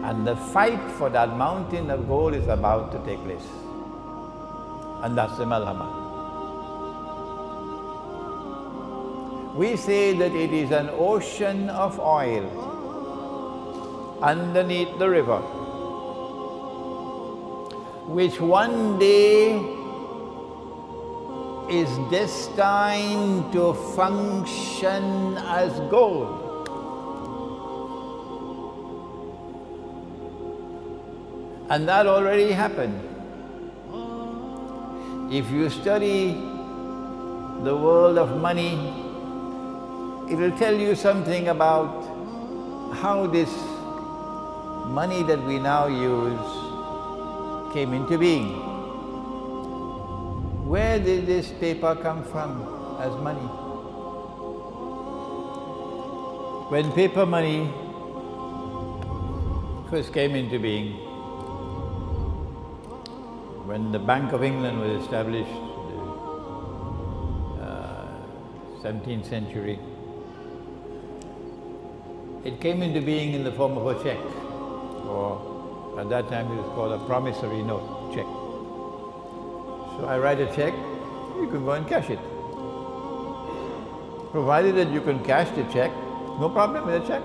And the fight for that mountain of gold is about to take place. And that's the Malhama. We say that it is an ocean of oil underneath the river, which one day is destined to function as gold. And that already happened. If you study the world of money, it will tell you something about how this money that we now use came into being. Where did this paper come from as money? When paper money first came into being, when the Bank of England was established, 17th century, it came into being in the form of a check, or at that time it was called a promissory note check. So I write a check, you can go and cash it. Provided that you can cash the check, no problem with the check.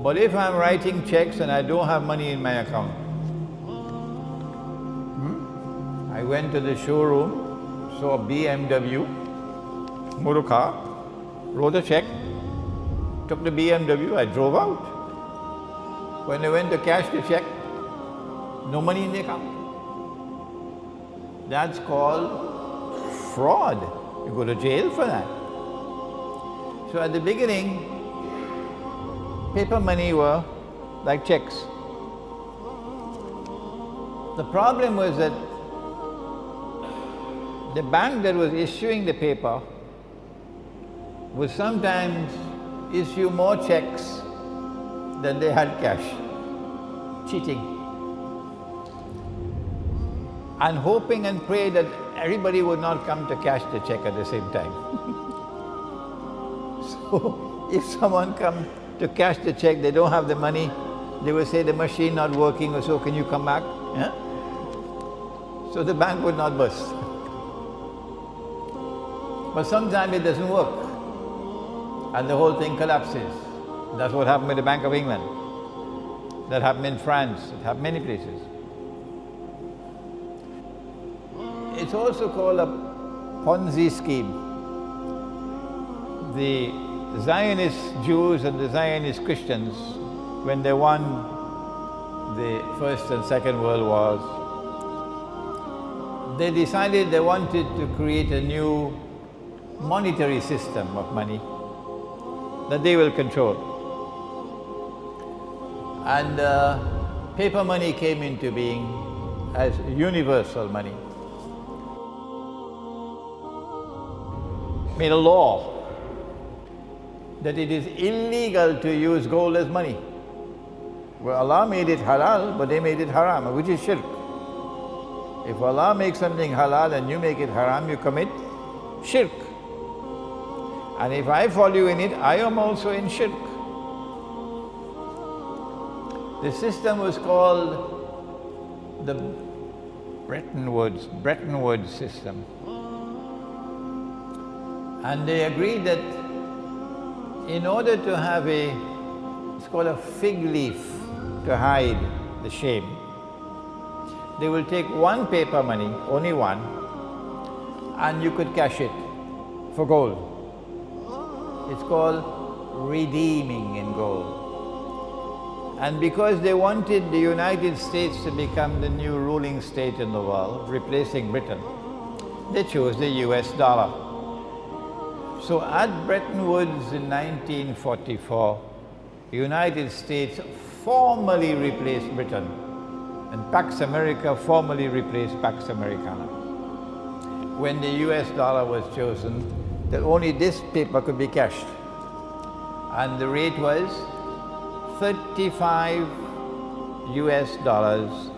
But if I'm writing checks and I don't have money in my account, I went to the showroom, saw a BMW motor car, wrote a check, took the BMW, I drove out. When I went to cash the check, no money in the account. That's called fraud. You go to jail for that. So at the beginning, paper money were like checks. The problem was that the bank that was issuing the paper would sometimes issue more checks than they had cash. Cheating. And hoping and pray that everybody would not come to cash the check at the same time. So if someone comes to cash the check, they don't have the money, they will say the machine not working or so, can you come back? Yeah? So the bank would not burst. But sometimes it doesn't work and the whole thing collapses. That's what happened with the Bank of England. That happened in France, it happened many places. It's also called a Ponzi scheme. The Zionist Jews and the Zionist Christians, when they won the First and Second World Wars, they decided they wanted to create a new monetary system of money that they will control. And paper money came into being as universal money. Made a law that it is illegal to use gold as money. Well, Allah made it halal, but they made it haram, which is shirk. If Allah makes something halal and you make it haram, you commit shirk. And if I follow you in it, I am also in shirk. The system was called the Bretton Woods system. And they agreed that in order to have it's called a fig leaf to hide the shame, they will take one paper money, only one, and you could cash it for gold. It's called redeeming in gold. And because they wanted the United States to become the new ruling state in the world, replacing Britain, they chose the US dollar. So at Bretton Woods in 1944, the United States formally replaced Britain, and Pax America formally replaced Pax Americana. When the US dollar was chosen, that only this paper could be cashed. And the rate was 35 US dollars.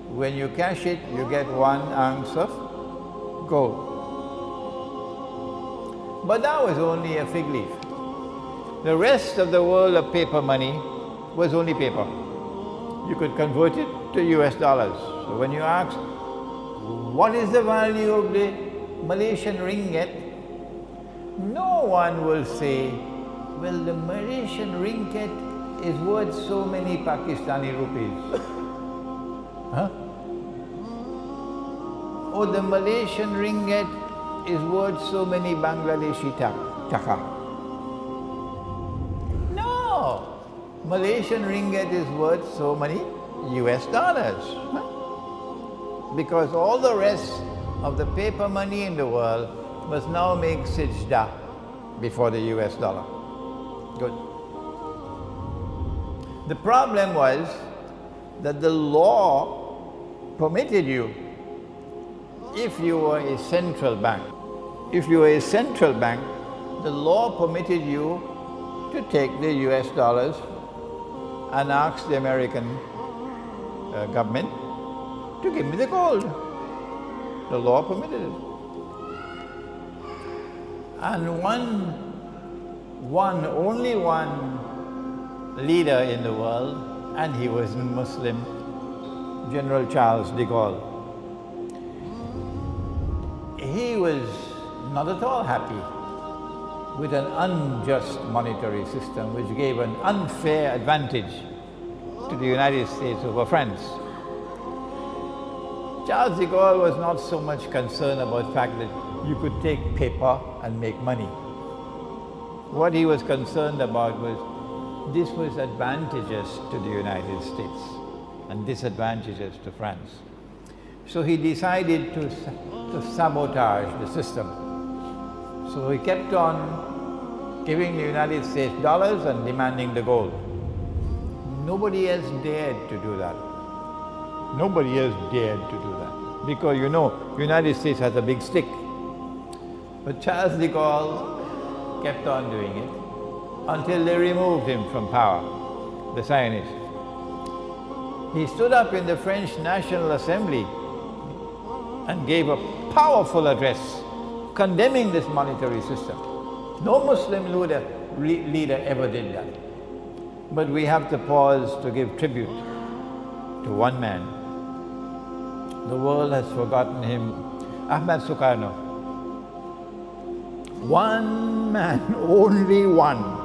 When you cash it, you get 1 ounce of gold. But that was only a fig leaf. The rest of the world of paper money was only paper. You could convert it to US dollars. So when you ask, what is the value of the Malaysian ringgit? No one will say, well, the Malaysian ringgit is worth so many Pakistani rupees. Huh? Or the Malaysian ringgit is worth so many Bangladeshi taka. No! Malaysian ringgit is worth so many US dollars. Huh? Because all the rest of the paper money in the world must now make sajda before the US dollar. Good. The problem was that the law permitted you, if you were a central bank, the law permitted you to take the US dollars and ask the American government to give me the gold. The law permitted it. And only one leader in the world, and he was Muslim, General Charles de Gaulle. He was not at all happy with an unjust monetary system which gave an unfair advantage to the United States over France. Charles de Gaulle was not so much concerned about the fact that you could take paper and make money. What he was concerned about was this was advantageous to the United States and disadvantageous to France. So he decided to sabotage the system. So he kept on giving the United States dollars and demanding the gold. Nobody else dared to do that. Nobody else dared to do that. Because you know, the United States has a big stick. But Charles de Gaulle kept on doing it until they removed him from power, the Zionists. He stood up in the French National Assembly and gave a powerful address condemning this monetary system. No Muslim leader ever did that. But we have to pause to give tribute to one man. The world has forgotten him, Ahmad Sukarno. One man, only one,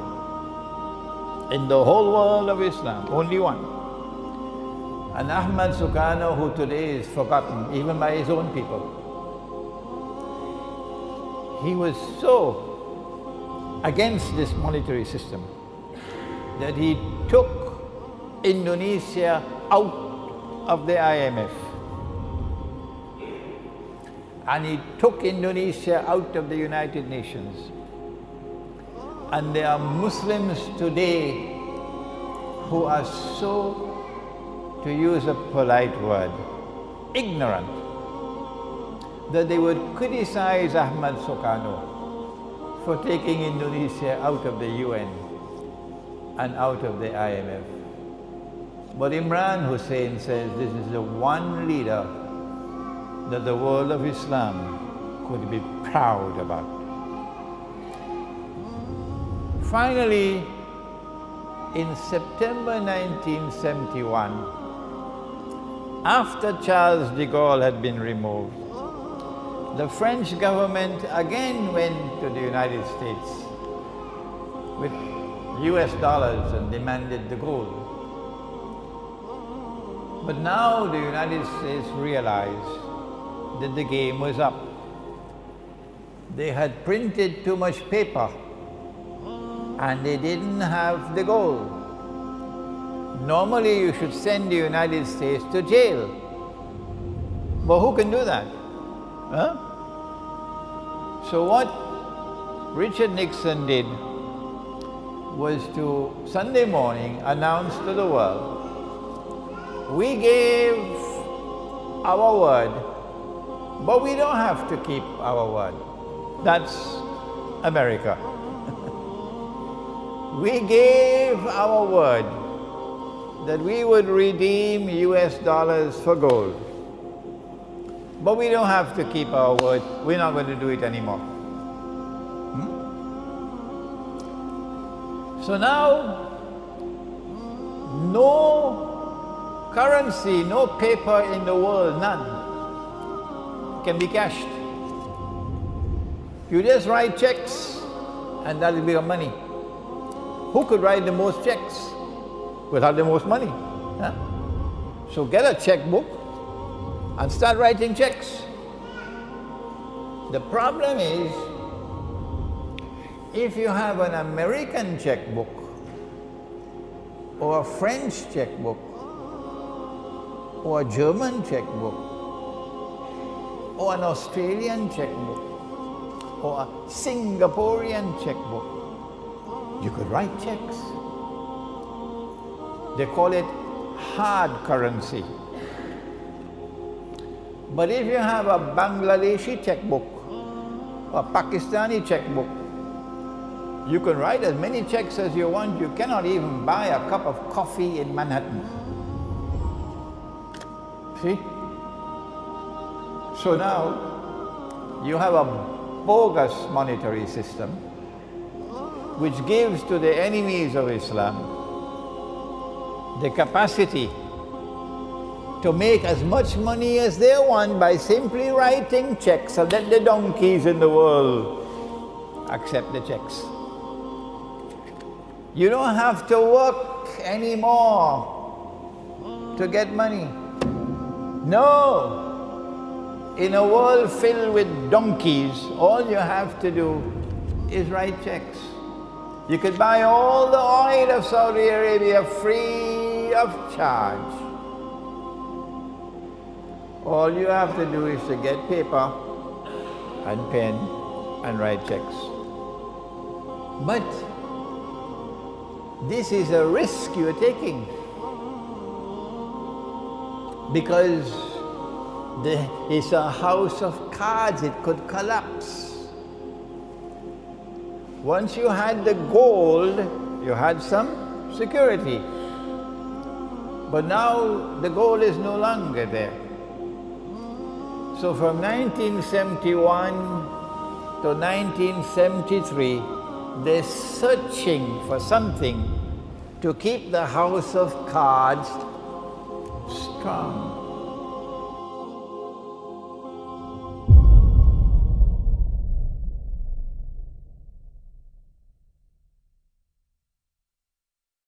in the whole world of Islam, only one. And Ahmad Sukarno, who today is forgotten even by his own people. He was so against this monetary system that he took Indonesia out of the IMF. And he took Indonesia out of the United Nations. And there are Muslims today who are so, to use a polite word, ignorant, that they would criticize Ahmad Sukarno for taking Indonesia out of the UN and out of the IMF. But Imran Hosein says this is the one leader that the world of Islam could be proud about. Finally, in September 1971, after Charles de Gaulle had been removed, the French government again went to the United States with US dollars and demanded the gold. But now the United States realized that the game was up. They had printed too much paper and they didn't have the gold. Normally you should send the United States to jail. But who can do that? Huh? So what Richard Nixon did was to, Sunday morning, announce to the world, we gave our word, but we don't have to keep our word. That's America. We gave our word that we would redeem US dollars for gold. But we don't have to keep our word. We're not going to do it anymore. So now, no currency, no paper in the world, none, can be cashed. You just write checks and that will become money. Who could write the most checks without the most money? Huh? So get a checkbook and start writing checks. The problem is, if you have an American checkbook or a French checkbook or a German checkbook or an Australian checkbook or a Singaporean checkbook, you could write checks. They call it hard currency. But if you have a Bangladeshi checkbook or a Pakistani checkbook, you can write as many checks as you want. You cannot even buy a cup of coffee in Manhattan. See? So now you have a bogus monetary system which gives to the enemies of Islam the capacity to make as much money as they want by simply writing checks and let the donkeys in the world accept the checks. You don't have to work anymore to get money. No. In a world filled with donkeys, all you have to do is write checks. You could buy all the oil of Saudi Arabia free of charge. All you have to do is to get paper and pen and write checks. But this is a risk you're taking, because it's a house of cards. It could collapse. Once you had the gold, you had some security. But now the gold is no longer there. So from 1971 to 1973, they're searching for something to keep the house of cards strong.